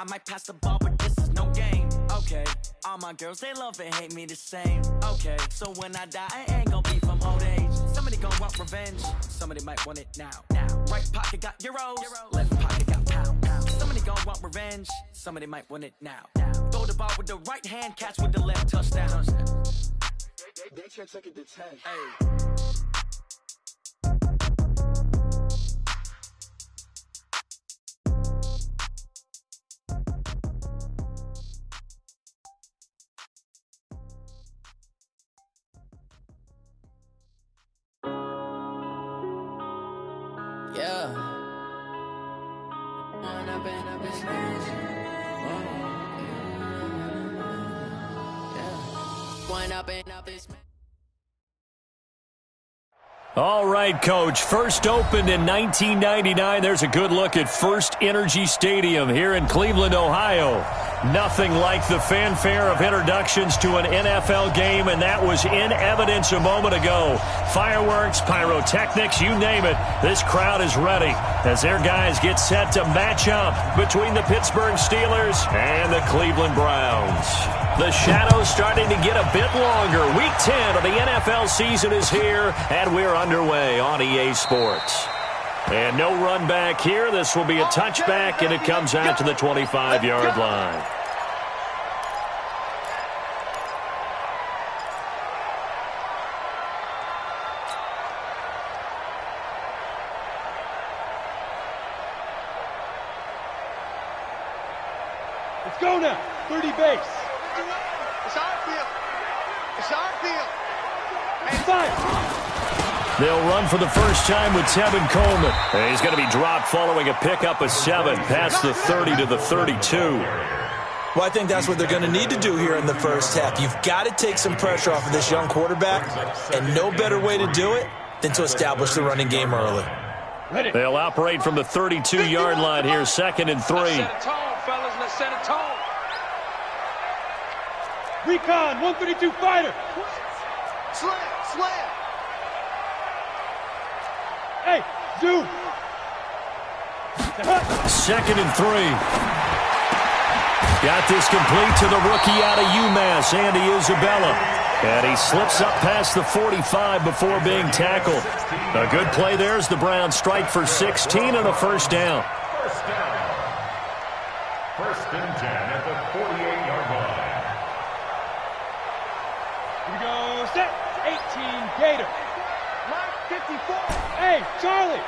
I might pass the ball, but this is no game. Okay, all my girls, they love and hate me the same. Okay, so when I die, I ain't gonna be from old age. Somebody gon' want revenge, somebody might want it now. Right pocket got euros, left pocket got pound. Somebody gon' want revenge, somebody might want it now. Throw the ball with the right hand, catch with the left, touchdown. They check it to 10. Hey. Yeah. All right, Coach. First opened in 1999. There's a good look at First Energy Stadium here in Cleveland, Ohio. Nothing like the fanfare of introductions to an NFL game, and that was in evidence a moment ago. Fireworks, pyrotechnics, you name it. This crowd is ready as their guys get set to match up between the Pittsburgh Steelers and the Cleveland Browns. The shadows starting to get a bit longer. Week 10 of the NFL season is here, and we're underway on EA Sports. And no run back here. This will be a touchback, and it comes out to the 25-yard line. Let's go now. 30 base. It's our field. It's our field. And fire. They'll run for the first time with Tevin Coleman. And he's going to be dropped following a pickup of 7 past the 30 to the 32. Well, I think that's what they're going to need to do here in the first half. You've got to take some pressure off of this young quarterback, and no better way to do it than to establish the running game early. They'll operate from the 32-yard line here, 2nd and 3. Set a tone, fellas. Let's set a tone. Recon, 132 fighter. Slam. Hey, zoom. 2nd and 3. Got this complete to the rookie out of UMass, Andy Isabella. And he slips up past the 45 before being tackled. A good play there as the Browns strike for 16 and a first down. First and 10 at the 48-yard line. Here we go, set. 18, Gator. Mike, 54. Hey, Charlie.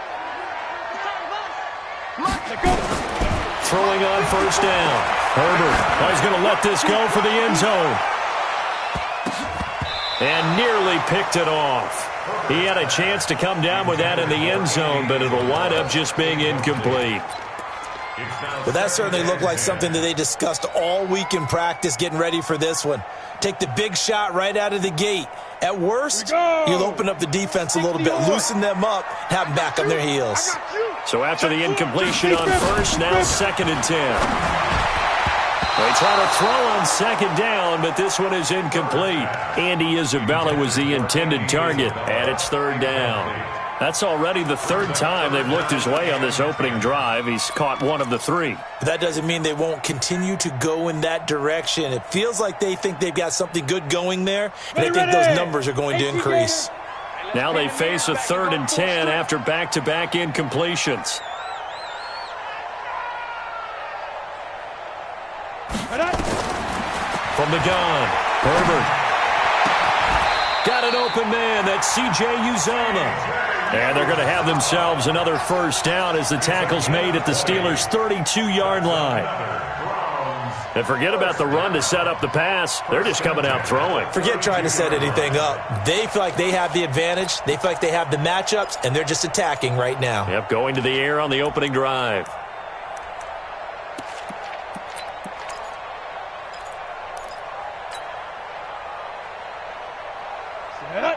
Let's go. Throwing on first down. Herbert, he's going to let this go for the end zone. And nearly picked it off. He had a chance to come down with that in the end zone, but it'll wind up just being incomplete. But that certainly looked like something that they discussed all week in practice getting ready for this one. Take the big shot right out of the gate. At worst, you'll open up the defense a little bit, loosen them up, have them back on their heels. So after the incompletion on first, now 2nd and 10. They try to throw on 2nd down, but this one is incomplete. Andy Isabella was the intended target, and it's 3rd down. That's already the 3rd time they've looked his way on this opening drive. He's caught 1 of the 3. But that doesn't mean they won't continue to go in that direction. It feels like they think they've got something good going there, and I think those numbers are going to increase. Now they face a 3rd and 10 after back-to-back incompletions. From the gun, Herbert. Got an open man, that's C.J. Uzomah. And they're going to have themselves another first down as the tackle's made at the Steelers' 32-yard line. And forget about the run to set up the pass. They're just coming out throwing. Forget trying to set anything up. They feel like they have the advantage. They feel like they have the matchups, and they're just attacking right now. Yep, going to the air on the opening drive.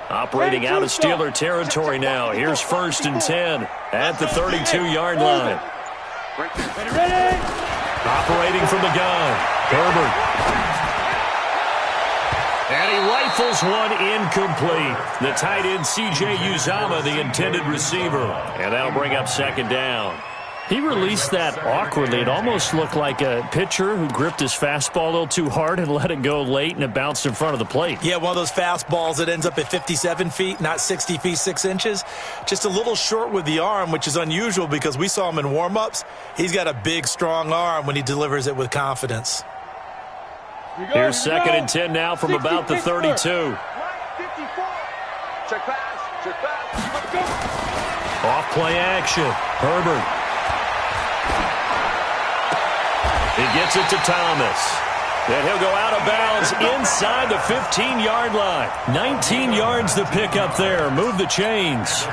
Operating out of Steeler territory now. Here's 1st and 10 at the 32-yard line. Ready. Operating from the gun, Herbert. And he rifles one incomplete. The tight end, C.J. Uzomah, the intended receiver. And that'll bring up 2nd down. He released that awkwardly. It almost looked like a pitcher who gripped his fastball a little too hard and let it go late, and it bounced in front of the plate. Yeah, one of those fastballs that ends up at 57 feet, not 60 feet, 6 inches. Just a little short with the arm, which is unusual because we saw him in warm-ups. He's got a big, strong arm when he delivers it with confidence. Here's 2nd and 10 now from about the 32. Check pass. Check pass. Off play action. Herbert. He gets it to Thomas. And he'll go out of bounds inside the 15-yard line. 19 yards to pick up there. Move the chains.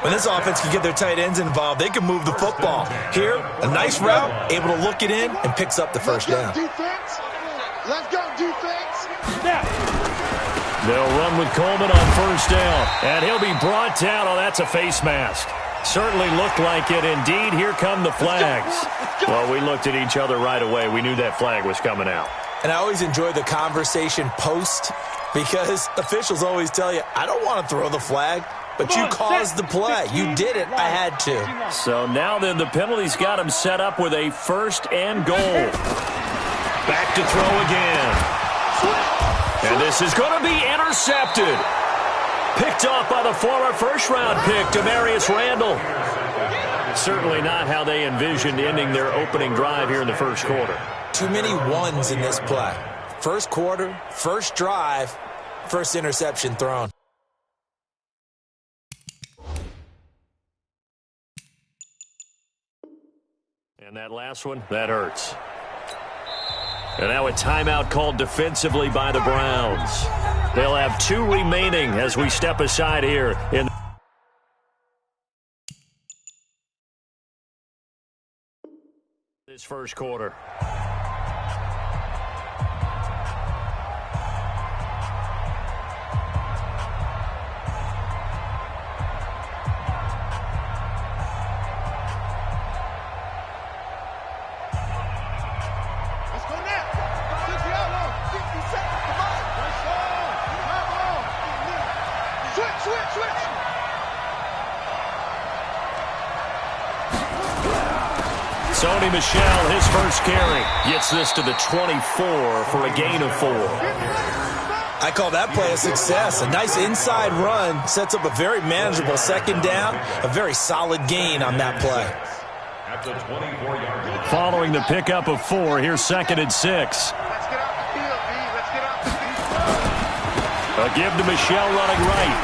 When this offense can get their tight ends involved, they can move the football. Here, a nice route, able to look it in, and picks up the first down. Let's go, defense. They'll run with Coleman on first down. And he'll be brought down. Oh, that's a face mask. Certainly looked like it. Indeed, here come the flags. Well, we looked at each other right away. We knew that flag was coming out. And I always enjoy the conversation post because officials always tell you, I don't want to throw the flag, but you caused the play. You did it. I had to. So now then the penalty's got him set up with a 1st and goal. Back to throw again. And this is going to be intercepted. Picked off by the former first-round pick, Demarius Randall. Certainly not how they envisioned ending their opening drive here in the first quarter. Too many ones in this play. First quarter, first drive, first interception thrown. And that last one, that hurts. And now a timeout called defensively by the Browns. They'll have 2 remaining as we step aside here in this first quarter. Sony Michel, his first carry, gets this to the 24 for a gain of 4. I call that play a success. A nice inside run sets up a very manageable 2nd down, a very solid gain on that play. At the 24-yard line. Following the pickup of 4, here's 2nd and 6. Let's get off the field, B. Let's get off the field. A give to Michel running right.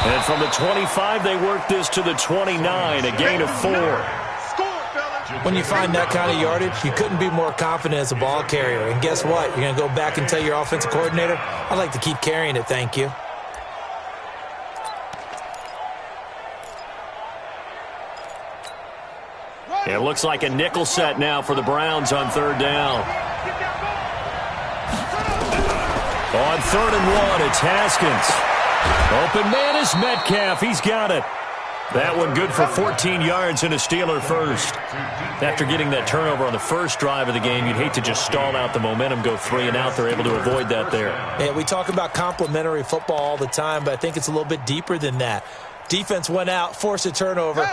And from the 25, they work this to the 29, a gain of 4. When you find that kind of yardage, you couldn't be more confident as a ball carrier. And guess what? You're going to go back and tell your offensive coordinator, I'd like to keep carrying it, thank you. It looks like a nickel set now for the Browns on 3rd down. On 3rd and 1, it's Haskins. Open man is Metcalf. He's got it. That one good for 14 yards and a Steeler first. After getting that turnover on the first drive of the game, you'd hate to just stall out the momentum, go 3 and out. They're able to avoid that there. Yeah, we talk about complementary football all the time, but I think it's a little bit deeper than that. Defense went out, forced a turnover,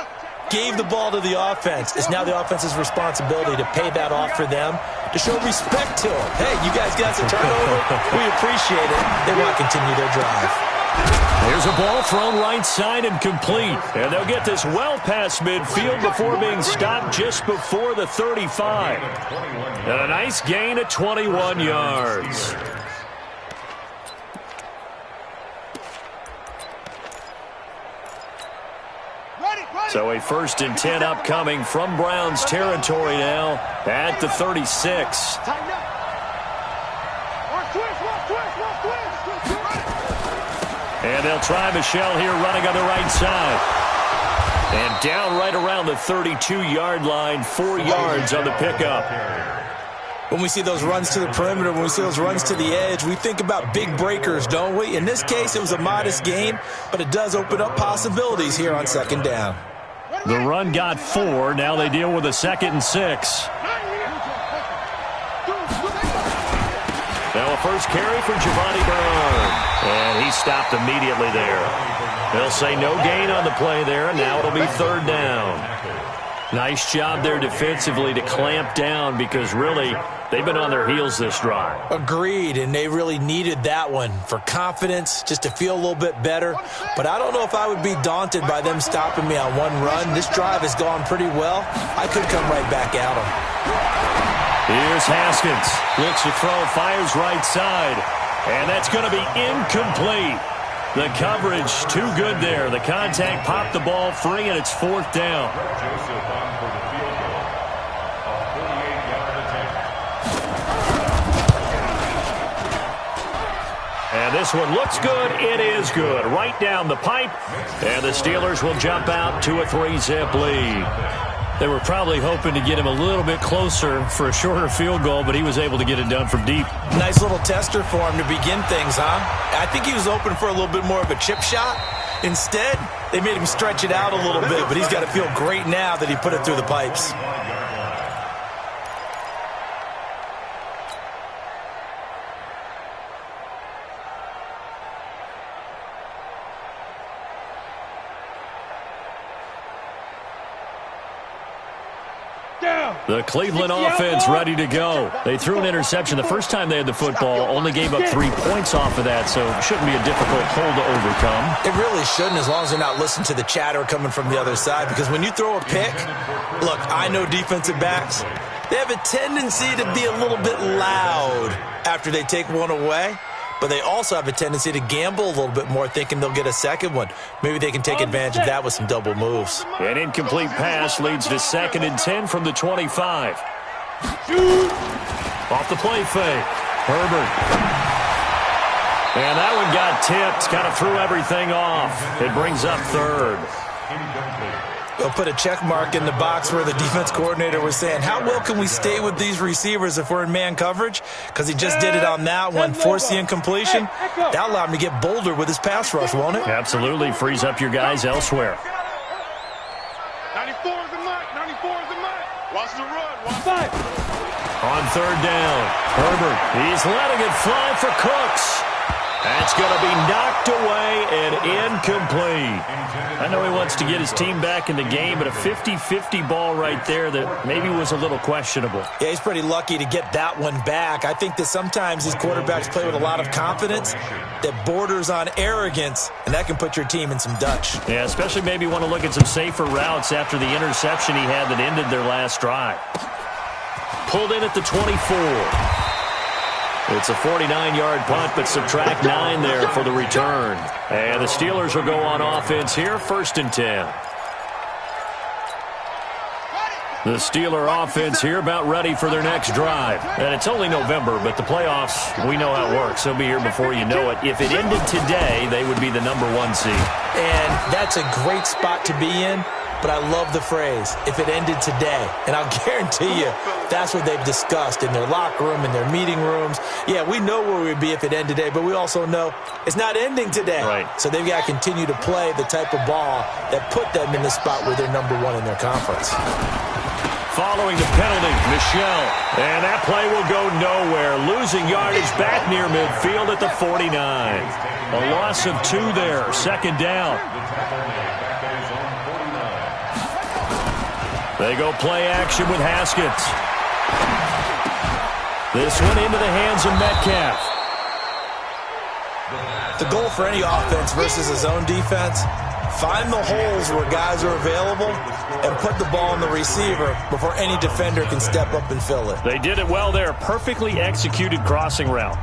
gave the ball to the offense. It's now the offense's responsibility to pay that off for them, to show respect to them. Hey, you guys got some turnover. We appreciate it. They want to continue their drive. There's a ball thrown right side and complete. And they'll get this well past midfield before being stopped just before the 35. And a nice gain of 21 yards. So a 1st and 10 upcoming from Browns territory now at the 36. And they'll try Michel here running on the right side. And down right around the 32-yard line, 4 yards on the pickup. When we see those runs to the perimeter, when we see those runs to the edge, we think about big breakers, don't we? In this case, it was a modest gain, but it does open up possibilities here on 2nd down. The run got 4. Now they deal with a 2nd and 6. Now a first carry for Giovanni Bernard. And he stopped immediately there. They'll say no gain on the play there, and now it'll be third down. Nice job there defensively to clamp down because really they've been on their heels this drive. Agreed, and they really needed that one for confidence, just to feel a little bit better. But I don't know if I would be daunted by them stopping me on one run. This drive has gone pretty well. I could come right back at them. Here's Haskins. Looks to throw, fires right side. And that's going to be incomplete. The coverage too good there. The contact popped the ball free, and it's fourth down. Joseph on for the field goal. A 48-yard attempt. And this one looks good. It is good. Right down the pipe. And the Steelers will jump out to a 3-zip lead. They were probably hoping to get him a little bit closer for a shorter field goal, but he was able to get it done from deep. Nice little tester for him to begin things, huh? I think he was open for a little bit more of a chip shot. Instead, they made him stretch it out a little bit, but he's got to feel great now that he put it through the pipes. The Cleveland offense ready to go. They threw an interception the first time they had the football, only gave up 3 points off of that, so it shouldn't be a difficult hole to overcome. It really shouldn't, as long as they're not listening to the chatter coming from the other side, because when you throw a pick, look, I know defensive backs, they have a tendency to be a little bit loud after they take one away. But they also have a tendency to gamble a little bit more, thinking they'll get a second one. Maybe they can take advantage of that with some double moves. An incomplete pass leads to 2nd and 10 from the 25. Off the play fake. Herbert. And that one got tipped. Kind of threw everything off. It brings up third. They'll put a check mark in the box where the defense coordinator was saying, how well can we stay with these receivers if we're in man coverage? Because he just did it on that one, forced the incompletion. That allowed him to get bolder with his pass rush, won't it? Absolutely. Frees up your guys elsewhere. 94 is the mark. 94 is the mark. Watch the run. Watch Five. On third down, Herbert. He's letting it fly for Cooks. That's going to be knocked away and incomplete. I know he wants to get his team back in the game, but a 50-50 ball right there that maybe was a little questionable. Yeah, he's pretty lucky to get that one back. I think that sometimes these quarterbacks play with a lot of confidence that borders on arrogance, and that can put your team in some Dutch. Yeah, especially maybe want to look at some safer routes after the interception he had that ended their last drive. Pulled in at the 24. It's a 49-yard punt, but subtract 9 there for the return. And the Steelers will go on offense here, 1st and 10. The Steeler offense here about ready for their next drive. And it's only November, but the playoffs, we know how it works. They'll be here before you know it. If it ended today, they would be the #1 seed. And that's a great spot to be in. But I love the phrase, if it ended today. And I'll guarantee you, that's what they've discussed in their locker room, in their meeting rooms. Yeah, we know where we'd be if it ended today, but we also know it's not ending today. Right. So they've got to continue to play the type of ball that put them in the spot where they're #1 in their conference. Following the penalty, Michel. And that play will go nowhere. Losing yardage back near midfield at the 49. A loss of 2 there. 2nd down. They go play action with Haskins. This one into the hands of Metcalf. The goal for any offense versus a zone defense, find the holes where guys are available and put the ball on the receiver before any defender can step up and fill it. They did it well there. Perfectly executed crossing route.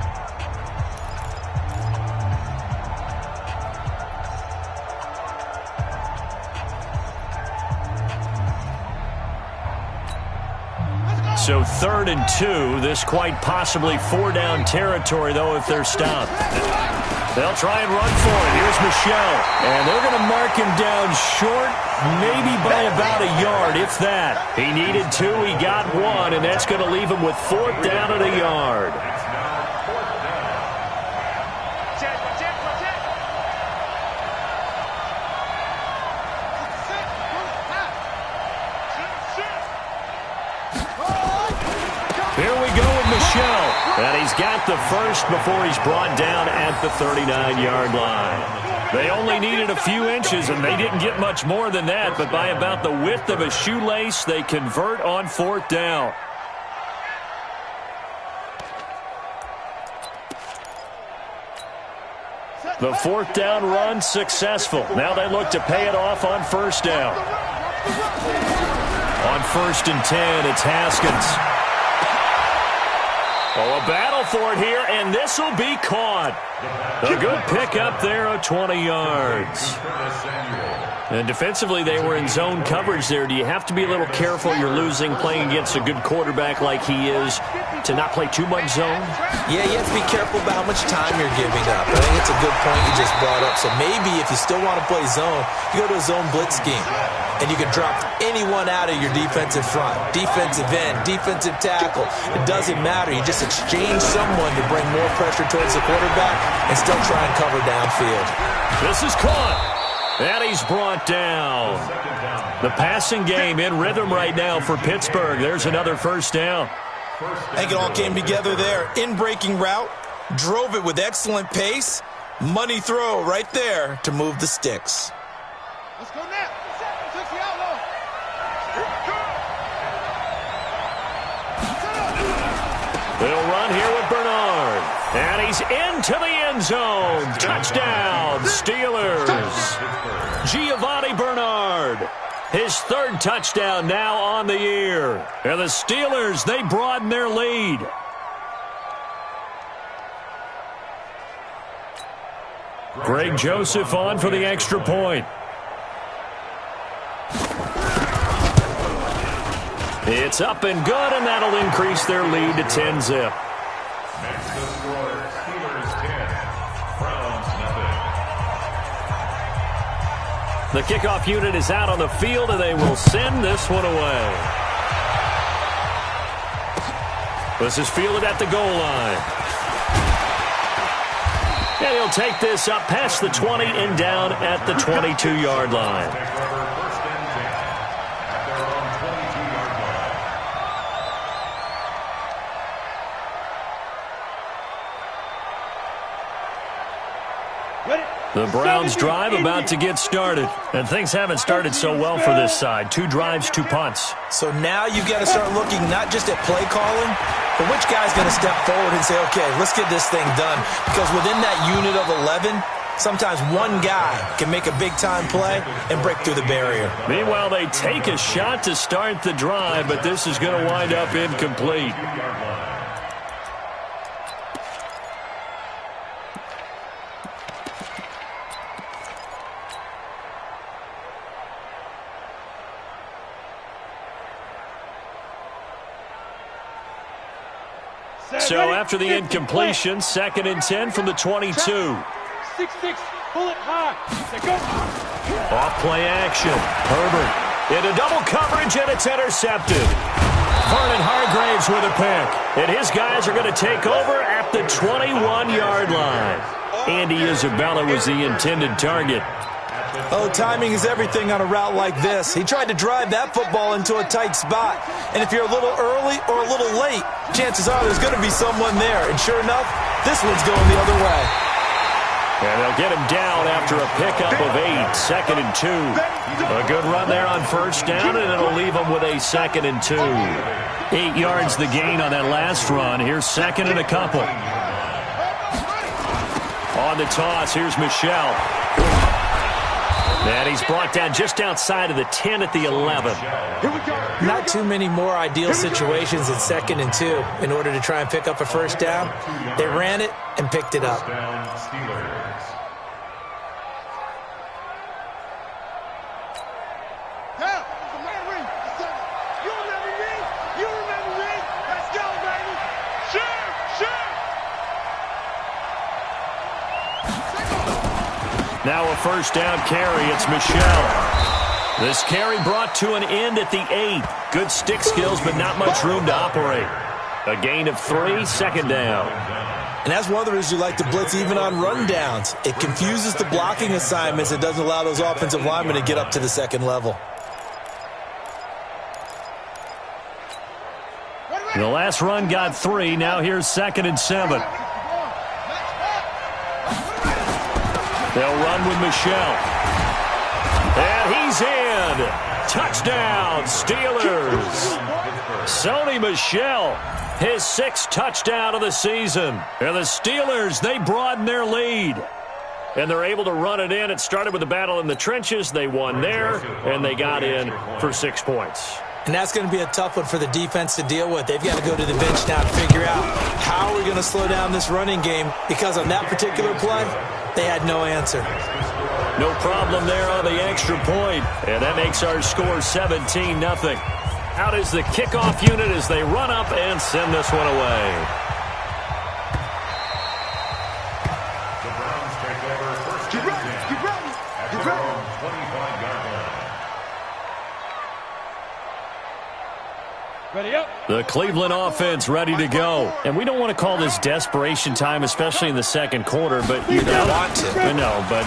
So 3rd and 2. This quite possibly 4-down territory, though, if they're stopped. They'll try and run for it. Here's Michel. And they're going to mark him down short, maybe by about a yard, if that. He needed 2. He got 1, and that's going to leave him with 4th down at a yard. Here we go with Michel. And he's got the first before he's brought down at the 39-yard line. They only needed a few inches, and they didn't get much more than that, but by about the width of a shoelace, they convert on 4th down. The 4th down run successful. Now they look to pay it off on 1st down. On 1st and 10, it's Haskins. Oh, a battle for it here, and this will be caught. A good pickup there of 20 yards. And defensively, they were in zone coverage there. Do you have to be a little careful? You're losing playing against a good quarterback like he is to not play too much zone? Yeah, you have to be careful about how much time you're giving up. I think it's a good point you just brought up. So maybe if you still want to play zone, you go to a zone blitz scheme. And you can drop anyone out of your defensive front, defensive end, defensive tackle. It doesn't matter. You just exchange someone to bring more pressure towards the quarterback and still try and cover downfield. This is caught. And he's brought down. The passing game in rhythm right now for Pittsburgh. There's another 1st down. I think it all came together there. In-breaking route, drove it with excellent pace. Money throw right there to move the sticks. Let's go now. Take the outlaw. They'll run here with Bernard. And he's into the end zone. Touchdown, Steelers. Giovanni Bernard. His 3rd touchdown now on the year. And the Steelers, they broaden their lead. Greg Joseph on for the extra point. It's up and good, and that'll increase their lead to 10-zip. Next to score, Steelers 10, Browns nothing. The kickoff unit is out on the field, and they will send this one away. This is fielded at the goal line. And he'll take this up past the 20 and down at the 22-yard line. The Browns drive about to get started. And things haven't started so well for this side. 2 drives, 2 punts. So now you've got to start looking not just at play calling, but which guy's going to step forward and say, okay, let's get this thing done. Because within that unit of 11, sometimes one guy can make a big-time play and break through the barrier. Meanwhile, they take a shot to start the drive, but this is going to wind up incomplete. So after the incompletion, 2nd and 10 from the 22. 6-6, pull it high. Go. Off play action. Herbert into double coverage, and it's intercepted. Vernon Hargraves with a pick. And his guys are going to take over at the 21-yard line. Andy Isabella was the intended target. Oh, timing is everything on a route like this. He tried to drive that football into a tight spot. And if you're a little early or a little late, chances are there's going to be someone there. And sure enough, this one's going the other way. And they'll get him down after a pickup of 8, 2nd and 2. A good run there on 1st down, and it'll leave them with a 2nd and 2. 8 yards the gain on that last run. Here's 2nd and a couple. On the toss, here's Michel. And he's brought down just outside of the 10 at the 11. Not too many more ideal situations in 2nd and 2 in order to try and pick up a 1st down. They ran it and picked it up. Now a 1st down carry. It's Michel. This carry brought to an end at the 8. Good stick skills, but not much room to operate. A gain of 3, 2nd down. And that's one of the reasons you like to blitz even on rundowns. It confuses the blocking assignments. It doesn't allow those offensive linemen to get up to the 2nd level. Ready, The last run got 3. Now here's 2nd and 7. They'll run with Michelle. And he's in. Touchdown, Steelers. Sony Michel, his 6th touchdown of the season. And the Steelers, they broaden their lead. And they're able to run it in. It started with a battle in the trenches. They won there, and they got in for 6 points. And that's going to be a tough one for the defense to deal with. They've got to go to the bench now to figure out how are we going to slow down this running game, because on that particular play, they had no answer. No problem there on the extra point, and that makes our score 17-0. Out is the kickoff unit as they run up and send this one away. The Browns take over first and 10 at their own 25-yard line. Ready up. The Cleveland offense ready to go. And we don't want to call this desperation time, especially in the second quarter, but you're down. want to. No, but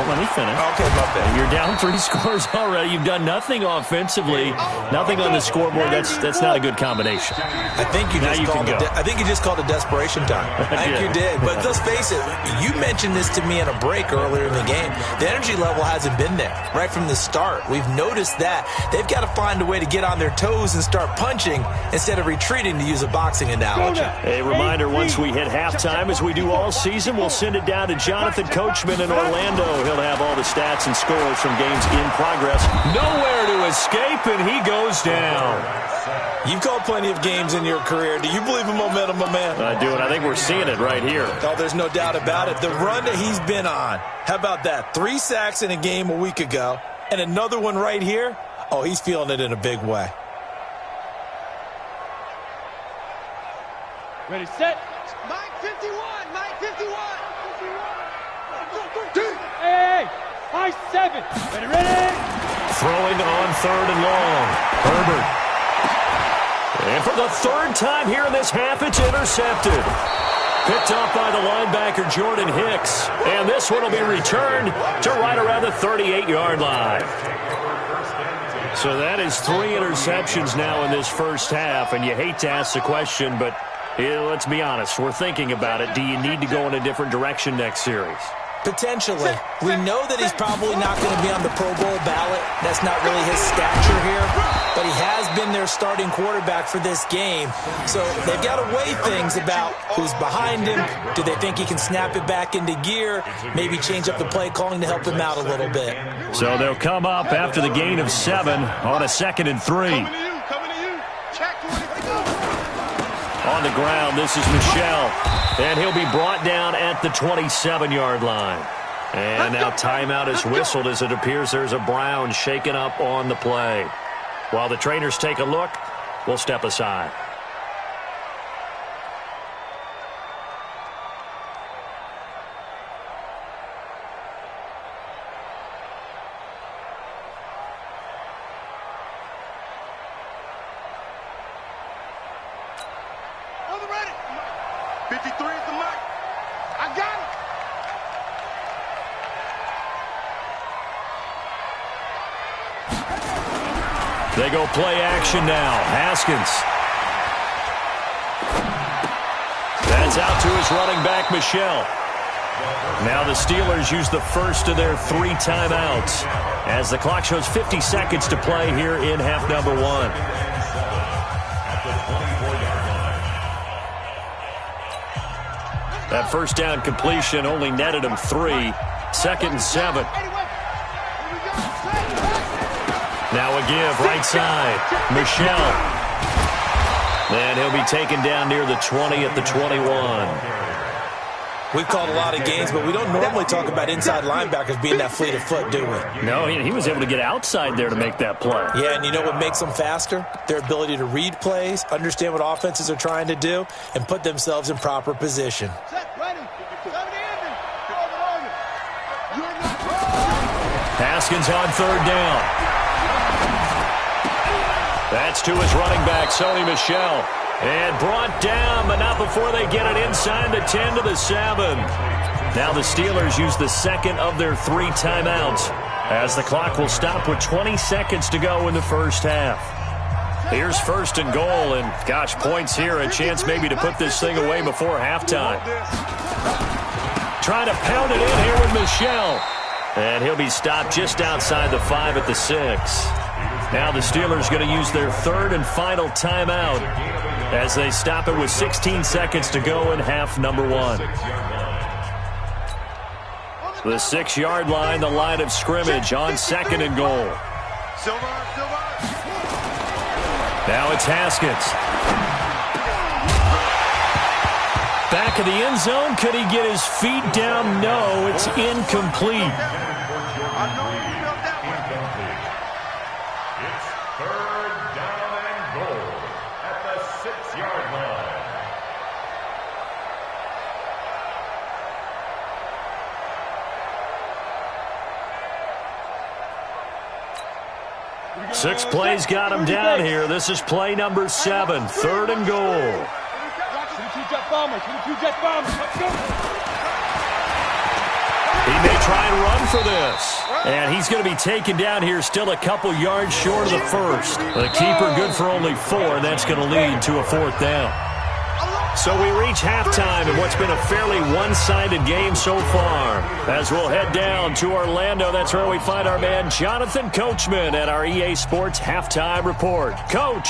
let me finish. Okay, my bad. You're down 3 scores already. You've done nothing offensively, nothing on the scoreboard. That's not a good combination. I think you just called it desperation time. I think you did. But let's face it, you mentioned this to me in a break earlier in the game. The energy level hasn't been there right from the start. We've noticed that. They've got to find a way to get on their toes and start punching instead of retreating, to use a boxing analogy. A reminder, once we hit halftime, as we do all season, we'll send it down to Jonathan Coachman in Orlando. He'll have all the stats and scores from games in progress. Nowhere to escape, and he goes down. You've called plenty of games in your career. Do you believe in momentum, my man? I do, and I think we're seeing it right here. Oh, there's no doubt about it. The run that he's been on. How about that? 3 sacks in a game a week ago, and another one right here. Oh, he's feeling it in a big way. Ready, set. Mike 51, Mike 51. Hey, Mike 7. Ready. Throwing on 3rd and long. Herbert. And for the 3rd time here in this half, it's intercepted. Picked off by the linebacker, Jordan Hicks. And this one will be returned to right around the 38-yard line. So that is 3 interceptions now in this first half. And you hate to ask the question, but let's be honest. We're thinking about it. Do you need to go in a different direction next series? Potentially. We know that he's probably not going to be on the Pro Bowl ballot. That's not really his stature here. But he has been their starting quarterback for this game. So they've got to weigh things about who's behind him. Do they think he can snap it back into gear? Maybe change up the play calling to help him out a little bit. So they'll come up after the gain of 7 on a 2nd and 3. Coming to you. Check. On the ground, this is Michel. And he'll be brought down at the 27-yard line. And now timeout is whistled as it appears there's a Brown shaken up on the play. While the trainers take a look, we'll step aside. On the ready. 53 is the mark. I got it. They go play action now. Haskins. That's out to his running back, Michel. Now the Steelers use the first of their 3 timeouts as the clock shows 50 seconds to play here in half number 1. That first down completion only netted him 3. 2nd and 7. Now a give right side. Michel. And he'll be taken down near the 20 at the 21. We've called a lot of games, but we don't normally talk about inside linebackers being that fleet of foot, do we? No, he was able to get outside there to make that play. Yeah, and you know what makes them faster? Their ability to read plays, understand what offenses are trying to do, and put themselves in proper position. Haskins on 3rd down. That's to his running back, Sony Michel. And brought down, but not before they get it inside the 10 to the 7. Now the Steelers use the 2nd of their 3 timeouts as the clock will stop with 20 seconds to go in the first half. Here's first and goal, and gosh, points here, a chance maybe to put this thing away before halftime. Trying to pound it in here with Michel. And he'll be stopped just outside the 5 at the 6. Now the Steelers going to use their third and final timeout as they stop it with 16 seconds to go in half number 1. The 6-yard line, the line of scrimmage on second and goal. Now it's Haskins. Back of the end zone. Could he get his feet down? No, it's incomplete. It's third down and goal at the 6-yard line. Six plays got him down here. This is play number 7, third and goal. He may try and run for this. And he's going to be taken down here still a couple yards short of the first. The keeper good for only 4, and that's going to lead to a 4th down. So we reach halftime in what's been a fairly one-sided game so far. As we'll head down to Orlando, that's where we find our man Jonathan Coachman at our EA Sports Halftime Report. Coach.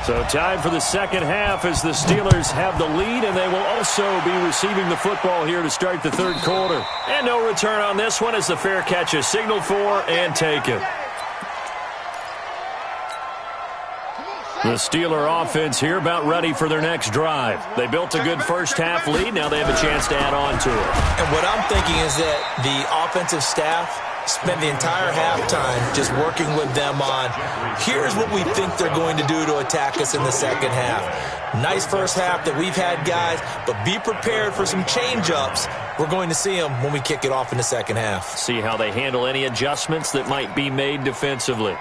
So time for the second half as the Steelers have the lead, and they will also be receiving the football here to start the third quarter. And no return on this one as the fair catch is signaled for and taken. The Steeler offense here about ready for their next drive. They built a good first half lead. Now they have a chance to add on to it. And what I'm thinking is that the offensive staff spent the entire halftime just working with them on, here's what we think they're going to do to attack us in the second half. Nice first half that we've had, guys, but be prepared for some change-ups. We're going to see them when we kick it off in the second half. See how they handle any adjustments that might be made defensively.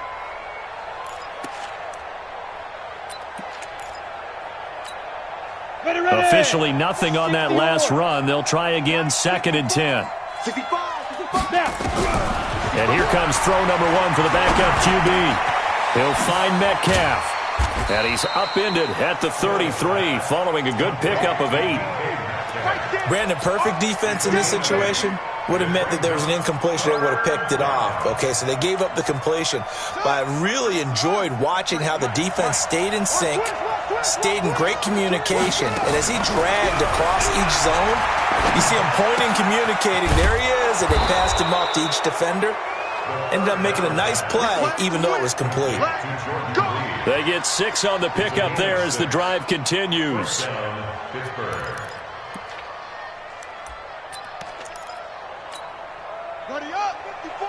Officially nothing on that last run. They'll try again, 2nd and 10. And here comes throw number 1 for the backup QB. He'll find Metcalf. And he's upended at the 33 following a good pickup of 8. Brandon, perfect defense in this situation would have meant that there was an incompletion. They would have picked it off. Okay, so they gave up the completion. But I really enjoyed watching how the defense stayed in sync, stayed in great communication. And as he dragged across each zone, you see him pointing, communicating. There he is, and they passed him off to each defender. Ended up making a nice play, even though it was complete. They get 6 on the pickup there as the drive continues. Buddy up, 54.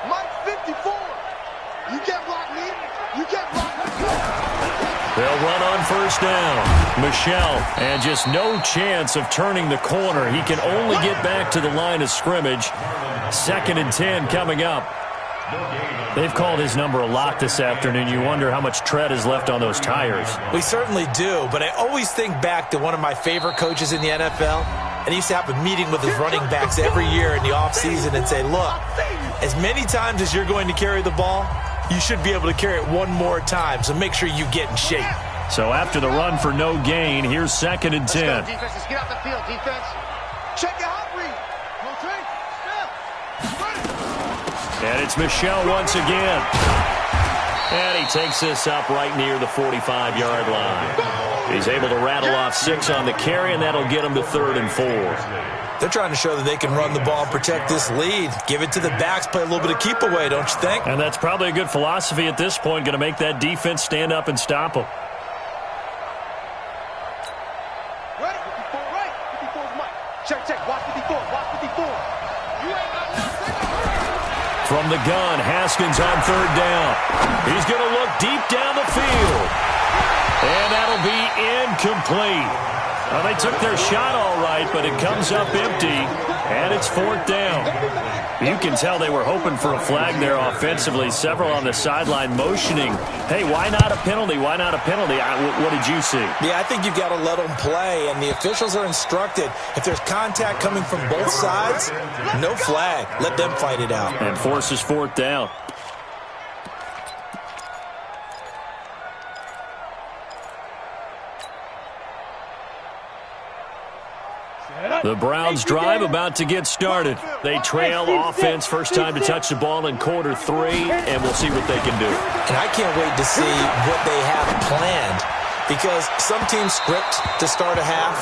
Mike, 54. You can't block me. You can't block me. They'll run on first down. Michel, and just no chance of turning the corner. He can only get back to the line of scrimmage. 2nd and 10 coming up. They've called his number a lot this afternoon. You wonder how much tread is left on those tires. We certainly do, but I always think back to one of my favorite coaches in the NFL. And he used to have a meeting with his running backs every year in the offseason and say, look, as many times as you're going to carry the ball, you should be able to carry it one more time, so make sure you get in shape. So after the run for no gain, here's 2nd and 10. Let's go, defense. Let's get out the field, defense. Check your hot read. And it's Michel once again. And he takes this up right near the 45-yard line. He's able to rattle off 6 on the carry, and that'll get him to 3rd and 4. They're trying to show that they can run the ball and protect this lead. Give it to the backs, play a little bit of keep away, don't you think? And that's probably a good philosophy at this point, going to make that defense stand up and stop them. Right, 54 right. 54 is Mike. Check. Watch 54. Watch 54. You ain't got nothing. From the gun, Haskins on 3rd down. He's going to look deep down the field. And that'll be incomplete. Well, they took their shot all right, but it comes up empty, and it's 4th down. You can tell they were hoping for a flag there offensively. Several on the sideline motioning, hey, why not a penalty? Why not a penalty? What did you see? Yeah, I think you've got to let them play, and the officials are instructed, if there's contact coming from both sides, no flag. Let them fight it out. And forces 4th down. The Browns drive about to get started. They trail offense, first time to touch the ball in quarter 3, and we'll see what they can do. And I can't wait to see what they have planned, because some teams script to start a half.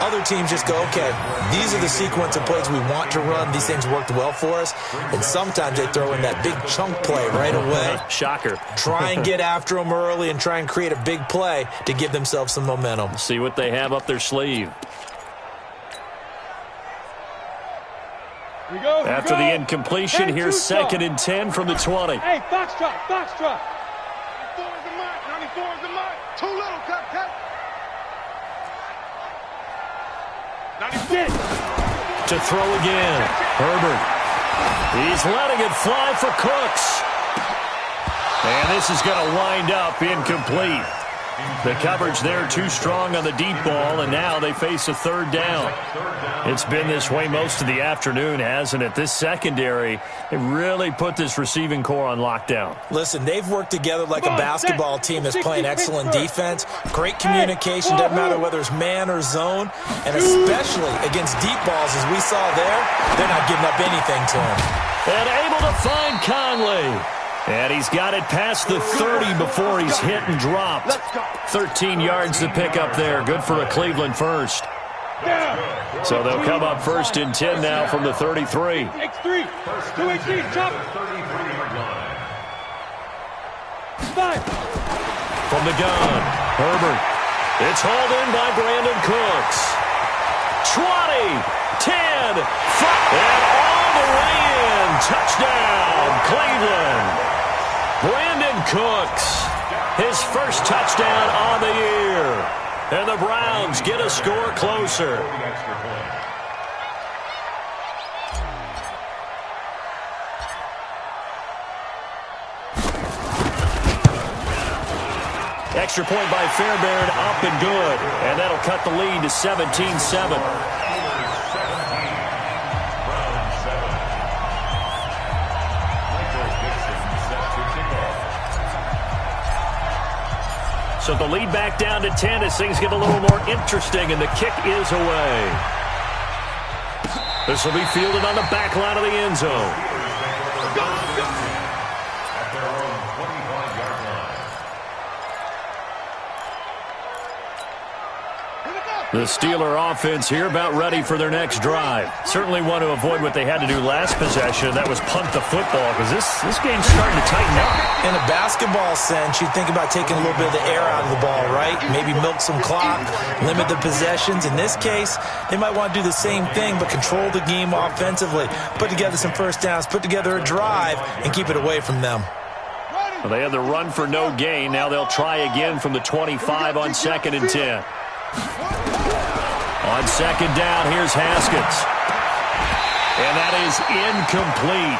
Other teams just go, okay, these are the sequence of plays we want to run. These things worked well for us. And sometimes they throw in that big chunk play right away. Shocker. Try and get after them early and try and create a big play to give themselves some momentum. See what they have up their sleeve. After the incompletion, here's 2nd and 10 from the 20. Hey, foxtrot, foxtrot. 94 is the mark, 94 is the mark. Too little, cut. 94. To throw again. Herbert. He's letting it fly for Cooks. And this is going to wind up incomplete. The coverage there too strong on the deep ball, and now they face a 3rd down. It's been this way most of the afternoon, hasn't it? This secondary, it really put this receiving core on lockdown. Listen, they've worked together like a basketball team that's playing excellent defense. Great communication, doesn't matter whether it's man or zone, and especially against deep balls, as we saw there, they're not giving up anything to him. And able to find Conley. And he's got it past the 30 before he's hit and dropped. 13 yards to pick up there. Good for a Cleveland first. So they'll come up 1st and 10 now from the 33. X3, 2-18, chop. 5. From the gun, Herbert. It's hauled in by Brandon Cooks. 20, 10, 5, and all the way in. Touchdown, Cleveland. Brandon Cooks, his first touchdown on the year. And the Browns get a score closer. Extra point by Fairbairn, up and good. And that'll cut the lead to 17-7. So the lead back down to 10 as things get a little more interesting, and the kick is away. This will be fielded on the back line of the end zone. The Steeler offense here about ready for their next drive. Certainly want to avoid what they had to do last possession. That was punt the football, because this game's starting to tighten up. In a basketball sense, you think about taking a little bit of the air out of the ball, right? Maybe milk some clock, limit the possessions. In this case, they might want to do the same thing, but control the game offensively. Put together some first downs, put together a drive, and keep it away from them. Well, they had the run for no gain. Now they'll try again from the 25 on 2nd and 10. On 2nd down, here's Haskins. And that is incomplete.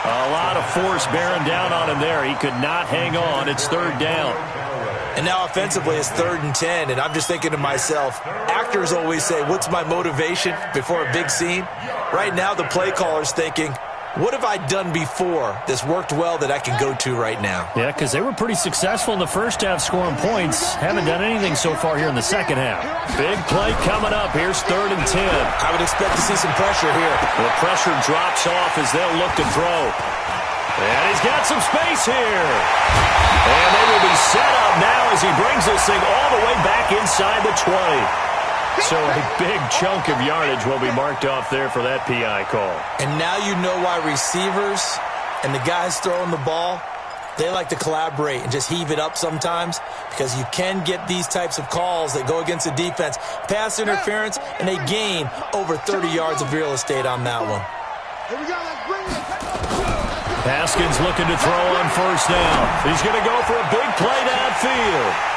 A lot of force bearing down on him there. He could not hang on. It's 3rd down. And now offensively it's 3rd and 10. And I'm just thinking to myself, actors always say, what's my motivation before a big scene? Right now the play caller's thinking, what have I done before that's worked well that I can go to right now? Yeah, because they were pretty successful in the first half scoring points. Haven't done anything so far here in the second half. Big play coming up. Here's 3rd and 10. I would expect to see some pressure here. The pressure drops off as they'll look to throw. And he's got some space here. And they will be set up now as he brings this thing all the way back inside the 20. So a big chunk of yardage will be marked off there for that PI call. And now you know why receivers and the guys throwing the ball, they like to collaborate and just heave it up sometimes, because you can get these types of calls that go against the defense. Pass interference, and they gain over 30 yards of real estate on that one. Here we go, let's bring it. Haskins looking to throw on 1st down. He's going to go for a big play downfield.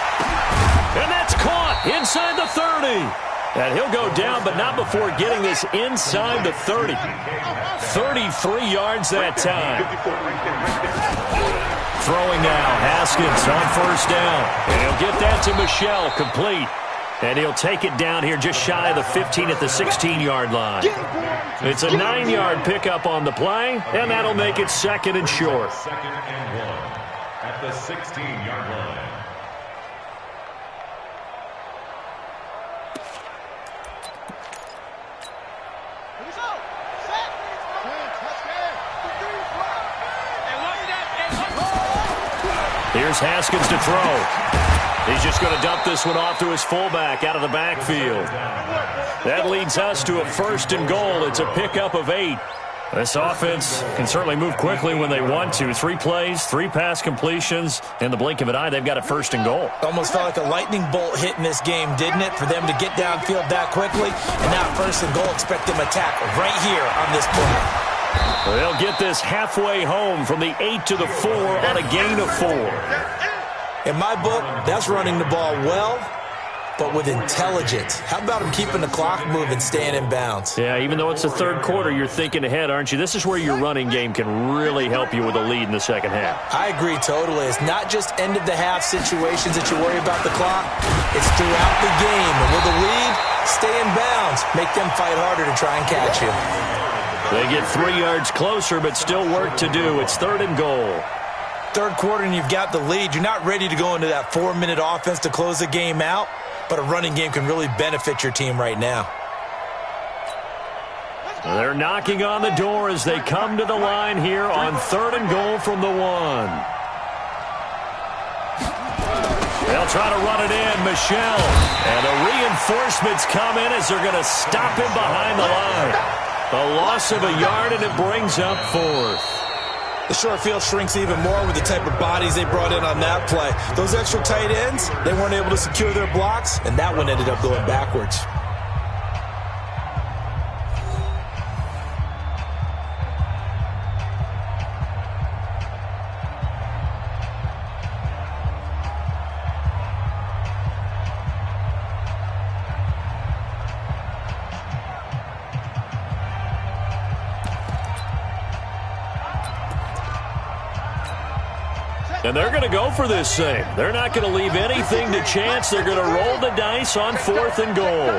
And that's caught inside inside the 30. And he'll go down, but not before getting this inside the 30. 33 yards that time. Throwing now, Haskins on first down. And he'll get that to Michel, complete. And he'll take it down here just shy of the 15 at the 16-yard line. It's a 9-yard pickup on the play, and that'll make it 2nd and short. 2nd and 1 at the 16-yard line. Here's Haskins to throw. He's just going to dump this one off to his fullback out of the backfield. That leads us to a 1st and goal. It's a pickup of 8. This offense can certainly move quickly when they want to. 3 plays, 3 pass completions. In the blink of an eye, they've got a 1st and goal. Almost felt like a lightning bolt hit in this game, didn't it? For them to get downfield that quickly. And now 1st and goal, expect them to attack right here on this play. They'll get this halfway home from the 8 to the 4 on a gain of 4. In my book, that's running the ball well, but with intelligence. How about him keeping the clock moving, staying in bounds? Yeah, even though it's the 3rd quarter, you're thinking ahead, aren't you? This is where your running game can really help you with a lead in the 2nd half. I agree totally. It's not just end-of-the-half situations that you worry about the clock. It's throughout the game. And with a lead, stay in bounds. Make them fight harder to try and catch you. They get 3 yards closer, but still work to do. It's 3rd and goal. 3rd quarter and you've got the lead. You're not ready to go into that 4-minute offense to close the game out, but a running game can really benefit your team right now. They're knocking on the door as they come to the line here on 3rd and goal from the 1. They'll try to run it in, Michel. And the reinforcements come in as they're going to stop him behind the line. The loss of a yard, and it brings up 4th. The short field shrinks even more with the type of bodies they brought in on that play. Those extra tight ends, they weren't able to secure their blocks, and that one ended up going backwards. And they're going to go for this thing. They're not going to leave anything to chance. They're going to roll the dice on 4th and goal.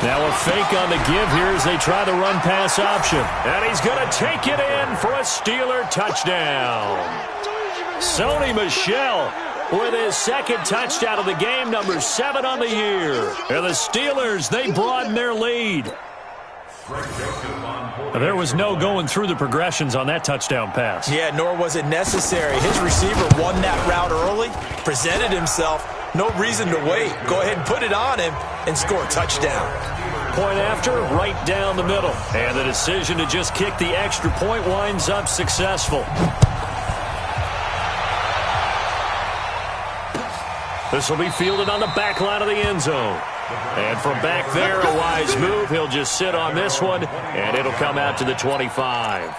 Now a fake on the give here as they try the run-pass option. And he's going to take it in for a Steeler touchdown. Sony Michel with his 2nd touchdown of the game, number 7 on the year. And the Steelers, they broaden their lead. There was no going through the progressions on that touchdown pass. Yeah, nor was it necessary. His receiver won that route early, presented himself. No reason to wait. Go ahead and put it on him and score a touchdown. Point after, right down the middle. And the decision to just kick the extra point winds up successful. This will be fielded on the back line of the end zone. And from back there, a wise move. He'll just sit on this one, and it'll come out to the 25.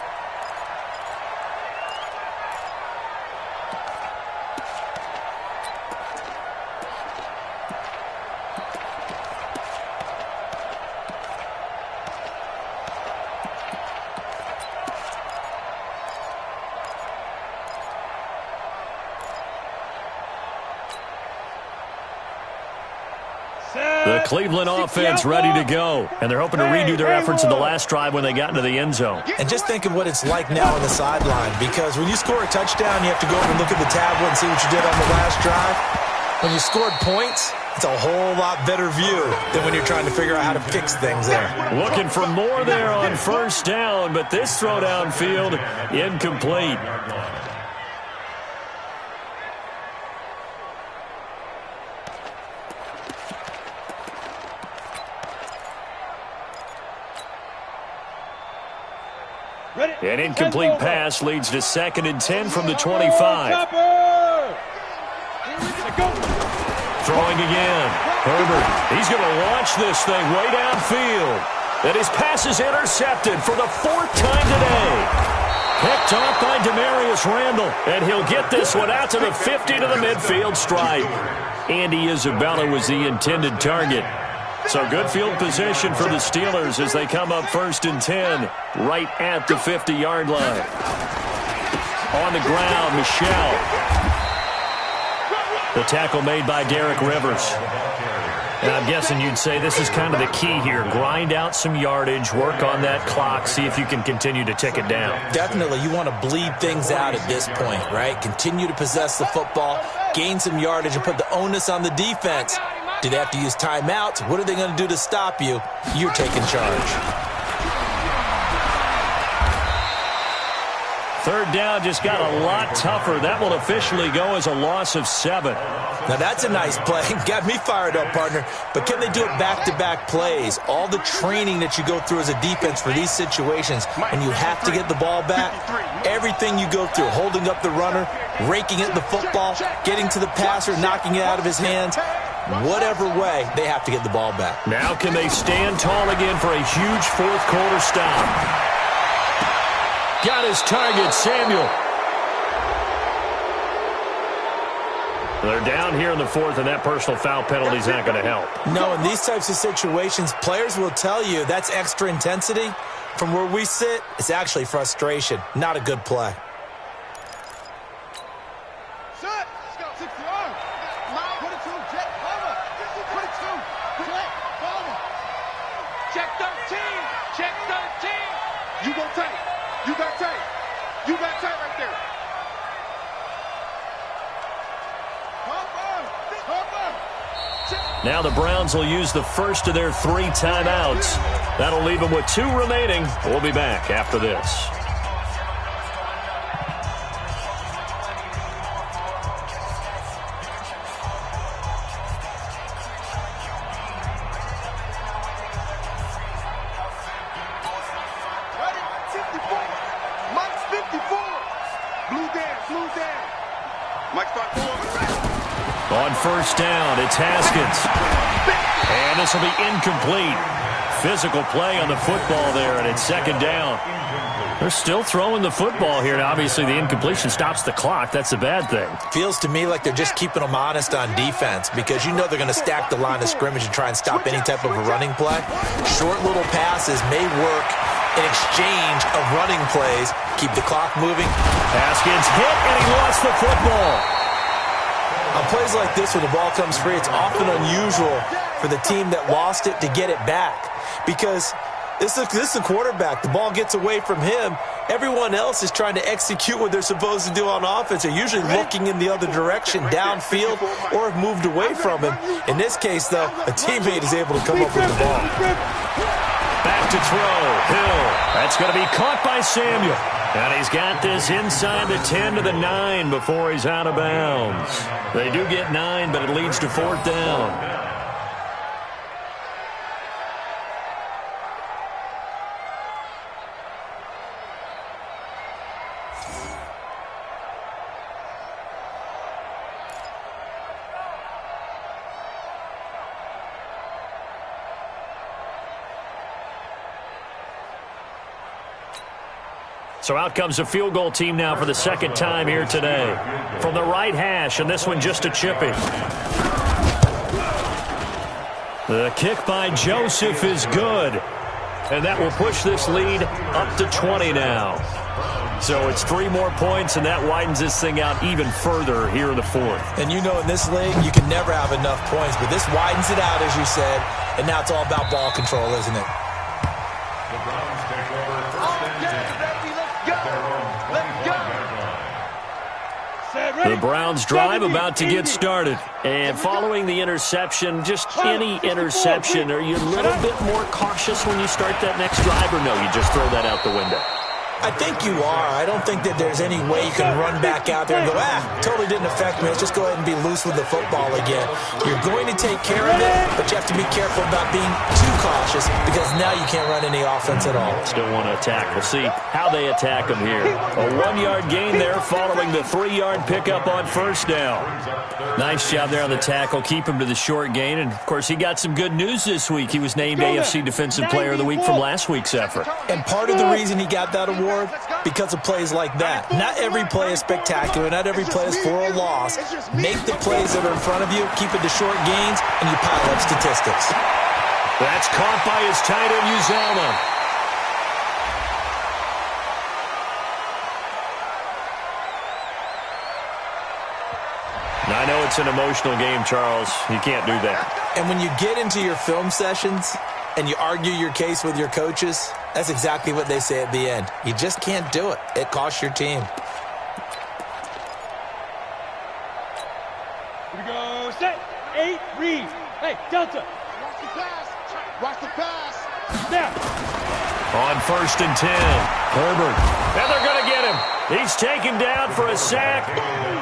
The Cleveland offense ready to go, and they're hoping to redo their efforts in the last drive when they got into the end zone. And just think of what it's like now on the sideline, because when you score a touchdown, you have to go over and look at the tablet and see what you did on the last drive. When you scored points, it's a whole lot better view than when you're trying to figure out how to fix things there. Looking for more there on 1st down, but this throw downfield incomplete. An incomplete pass leads to 2nd and 10 from the 25. Throwing again. Herbert, he's going to launch this thing way downfield. And his pass is intercepted for the 4th time today. Picked off by Demarius Randall, and he'll get this one out to the 50 to the midfield stripe. Andy Isabella was the intended target. So good field position for the Steelers as they come up 1st and 10, right at the 50-yard line. On the ground, Michelle. The tackle made by Derek Rivers. And I'm guessing you'd say this is kind of the key here. Grind out some yardage, work on that clock, see if you can continue to tick it down. Definitely. You want to bleed things out at this point, right? Continue to possess the football, gain some yardage, and put the onus on the defense. Do they have to use timeouts? What are they going to do to stop you? You're taking charge. 3rd down just got a lot tougher. That will officially go as a loss of 7. Now, that's a nice play. Got me fired up, partner. But can they do it back-to-back plays? All the training that you go through as a defense for these situations, and you have to get the ball back, everything you go through, holding up the runner, raking at the football, getting to the passer, knocking it out of his hands, whatever way, they have to get the ball back. Now can they stand tall again for a huge 4th quarter stop? Got his target, Samuel. They're down here in the 4th, and that personal foul penalty is not going to help. No, in these types of situations, players will tell you that's extra intensity. From where we sit, it's actually frustration. Not a good play. Check 13. Check 13. You go tight. You got tight. You got tight right there. Now the Browns will use the first of their 3 timeouts. That'll leave them with 2 remaining. We'll be back after this. On 1st down, it's Haskins. And this will be incomplete. Physical play on the football there, and it's 2nd down. They're still throwing the football here, and obviously the incompletion stops the clock. That's a bad thing. Feels to me like they're just keeping them honest on defense because you know they're going to stack the line of scrimmage and try and stop any type of a running play. Short little passes may work in exchange of running plays. Keep the clock moving. Haskins hit, and he lost the football. On plays like this, when the ball comes free, it's often unusual for the team that lost it to get it back because this is the quarterback. The ball gets away from him. Everyone else is trying to execute what they're supposed to do on offense. They're usually looking in the other direction, downfield, or have moved away from him. In this case, though, a teammate is able to come up with the ball. Back to throw. Hill. That's going to be caught by Samuel. And he's got this inside the 10 to the 9 before he's out of bounds. They do get 9, but it leads to 4th down. So out comes a field goal team now for the 2nd time here today. From the right hash, and this one just a chipping. The kick by Joseph is good. And that will push this lead up to 20 now. So it's 3 more points, and that widens this thing out even further here in the 4th. And you know in this league, you can never have enough points, but this widens it out, as you said, and now it's all about ball control, isn't it? The Browns take over 1st and 10. The Browns drive about to get started. And following the interception, just any interception, are you a little bit more cautious when you start that next drive, or no, you just throw that out the window? I think you are. I don't think that there's any way you can run back out there and go, totally didn't affect me. Let's just go ahead and be loose with the football again. You're going to take care of it, but you have to be careful about being too cautious because now you can't run any offense at all. Still want to attack. We'll see how they attack them here. A 1-yard gain there following the 3-yard pickup on 1st down. Nice job there on the tackle. Keep him to the short gain. And, of course, he got some good news this week. He was named AFC Defensive Player of the Week from last week's effort. And part of the reason he got that award, because of plays like that. Not every play is spectacular. Not every play is for a loss. Make the plays that are in front of you, keep it to short gains, and you pile up statistics. That's caught by his tight end, Uzomah. I know it's an emotional game, Charles. You can't do that. And when you get into your film sessions and you argue your case with your coaches, that's exactly what they say at the end. You just can't do it. It costs your team. Here we go. Set. 8. Read. Hey, Delta. Watch the pass. Watch the pass. Now. On 1st and 10, Herbert. And they're going to get him. He's taken down for a sack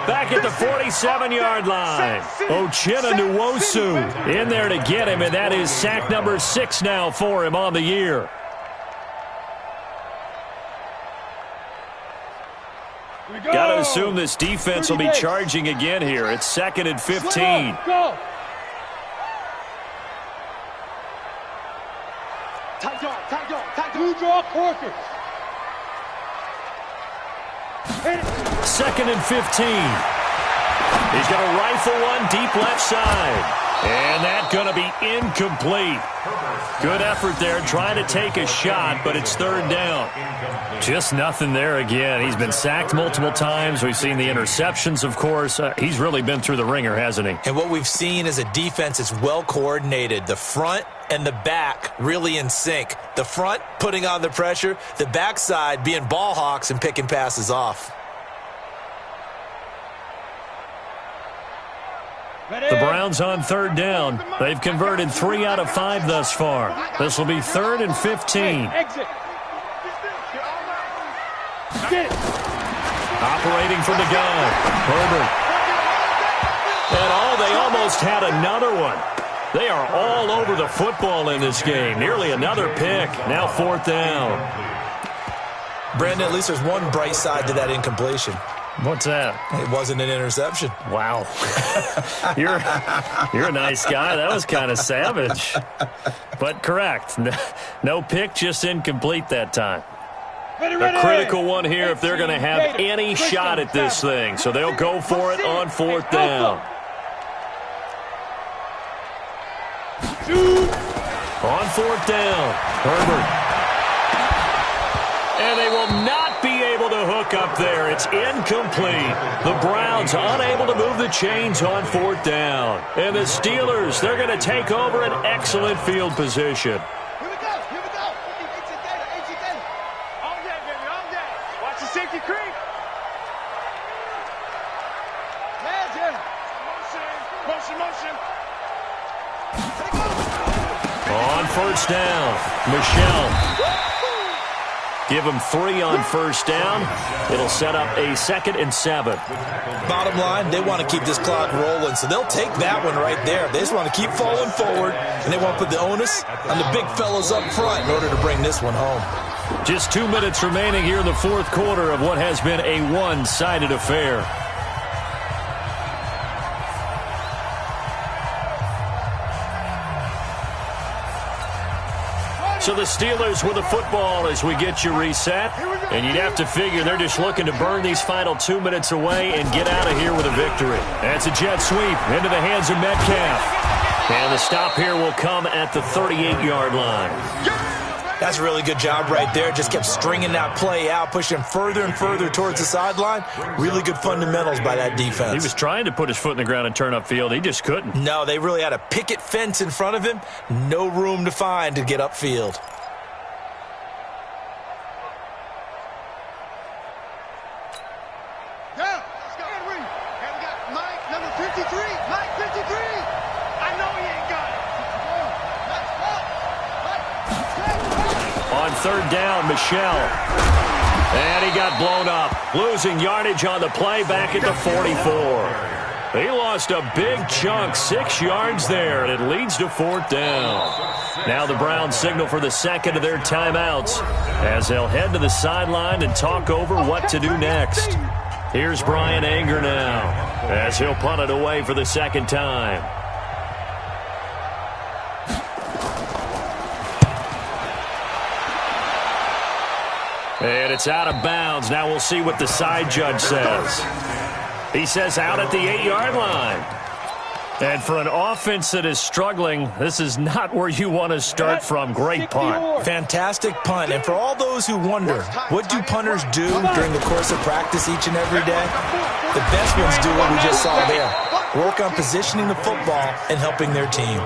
back at the 47-yard line. Uchenna Nwosu in there to get him, and that is sack number 6 now for him on the year. Got to assume this defense will be charging again here. It's 2nd and 15. Go. Tight dog, tight dog, tight dog. Blue draw Corkers. 2nd and 15. He's going to rifle one deep left side. And that's going to be incomplete. Good effort there trying to take a shot, but it's 3rd down. Just nothing there again. He's been sacked multiple times. We've seen the interceptions, of course. He's really been through the ringer, hasn't he? And what we've seen is a defense that's well coordinated. The front and the back really in sync. The front putting on the pressure, the backside being ball hawks and picking passes off. The Browns on 3rd down. They've converted 3 out of 5 thus far. This will be 3rd and 15. Exit. Operating from the gun, Herbert. And they almost had another one. They are all over the football in this game. Nearly another pick. Now 4th down. Brandon, at least there's one bright side to that incompletion. What's that? It wasn't an interception. Wow. You're a nice guy. That was kind of savage. But correct. No pick, just incomplete that time. A critical one here if they're going to have any shot at this thing. So they'll go for it on 4th down. On 4th down, Herbert. And they will not be able to hook up there. It's incomplete. The Browns unable to move the chains on 4th down. And the Steelers, they're going to take over an excellent field position. Here we go. All day, baby, all day. Watch the safety creep. Motion. On 1st down, Michelle. Give them 3 on 1st down. It'll set up a 2nd and 7. Bottom line, they want to keep this clock rolling, so they'll take that one right there. They just want to keep falling forward, and they want to put the onus on the big fellas up front in order to bring this one home. Just 2 minutes remaining here in the 4th quarter of what has been a one-sided affair. So the Steelers with the football as we get you reset. And you'd have to figure they're just looking to burn these final 2 minutes away and get out of here with a victory. That's a jet sweep into the hands of Metcalf. And the stop here will come at the 38-yard line. That's a really good job right there. Just kept stringing that play out, pushing further and further towards the sideline. Really good fundamentals by that defense. He was trying to put his foot in the ground and turn upfield. He just couldn't. No, they really had a picket fence in front of him. No room to find to get upfield. Let's go. And we got Mike, number 53. Mike, 53. I know he ain't got it. On 3rd down, Michelle. And he got blown up. Losing yardage on the play back at the 44. He lost a big chunk, 6 yards there, and it leads to 4th down. Now the Browns signal for the 2nd of their timeouts as they'll head to the sideline and talk over what to do next. Here's Brian Anger now as he'll punt it away for the 2nd time. And it's out of bounds. Now we'll see what the side judge says. He says out at the 8-yard line. And for an offense that is struggling, this is not where you want to start from. Great punt. Fantastic punt. And for all those who wonder, what do punters do during the course of practice each and every day? The best ones do what we just saw there. Work on positioning the football and helping their team.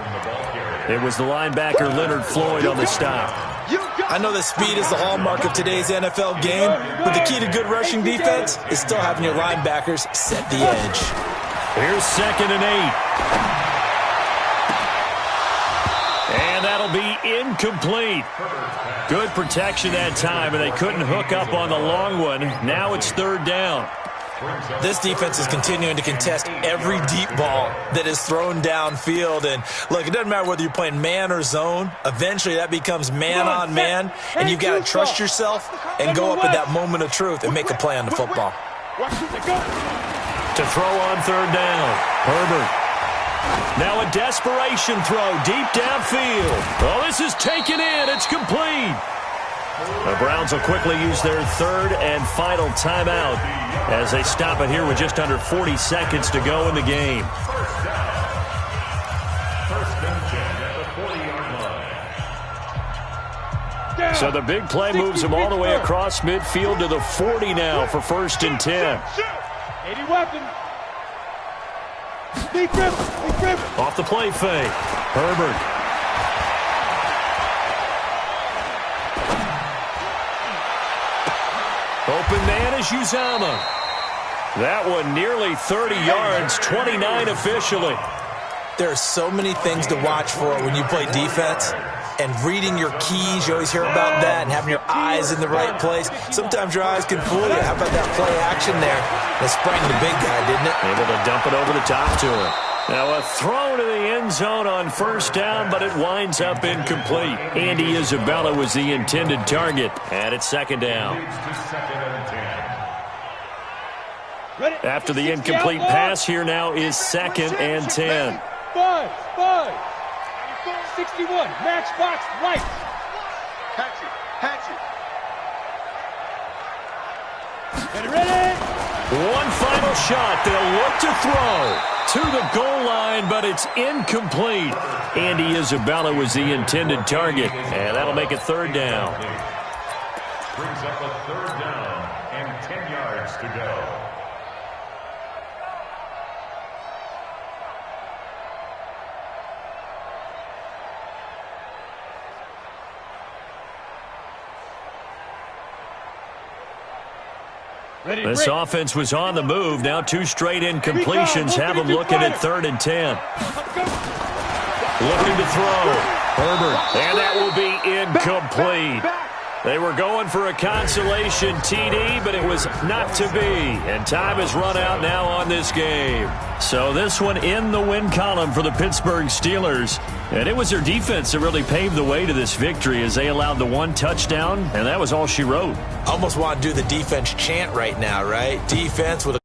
It was the linebacker Leonard Floyd on the stop. I know that speed is the hallmark of today's NFL game, but the key to good rushing defense is still having your linebackers set the edge. Here's 2nd and 8. And that'll be incomplete. Good protection that time, and they couldn't hook up on the long one. Now it's 3rd down. This defense is continuing to contest every deep ball that is thrown downfield. And, look, it doesn't matter whether you're playing man or zone. Eventually that becomes man on man, and you've got to trust yourself and go up at that moment of truth and make a play on the football. To throw on 3rd down, Herbert. Now a desperation throw deep downfield. Oh, this is taken in. It's complete. The Browns will quickly use their 3rd and final timeout as they stop it here with just under 40 seconds to go in the game. So the big play moves them all the way across midfield to the 40 now for 1st and 10. 80 weapon. Deep rip. Off the play fake. Herbert. Open man is Uzama. That one nearly 30 yards, 29 officially. There are so many things to watch for when you play defense. And reading your keys, you always hear about that, and having your eyes in the right place. Sometimes your eyes can fool you. How about that play action there? That sprang the big guy, didn't it? Able to dump it over the top to him. Now a throw to the end zone on 1st down, but it winds up incomplete. Andy Isabella was the intended target, and it's 2nd down. After the incomplete pass, here now is 2nd and 10. 61, matchbox right. Hatch it. Ready? One final shot. They'll look to throw to the goal line, but it's incomplete. Andy Isabella was the intended target, and that'll make it 3rd down. Brings up a 3rd down and 10 yards to go. This offense was on the move. Now 2 straight incompletions have them looking at 3rd and 10. Looking to throw. Herbert. And that will be incomplete. They were going for a consolation TD, but it was not to be. And time has run out now on this game. So this one in the win column for the Pittsburgh Steelers. And it was their defense that really paved the way to this victory as they allowed the 1 touchdown, and that was all she wrote. Almost want to do the defense chant right now, right? Defense with a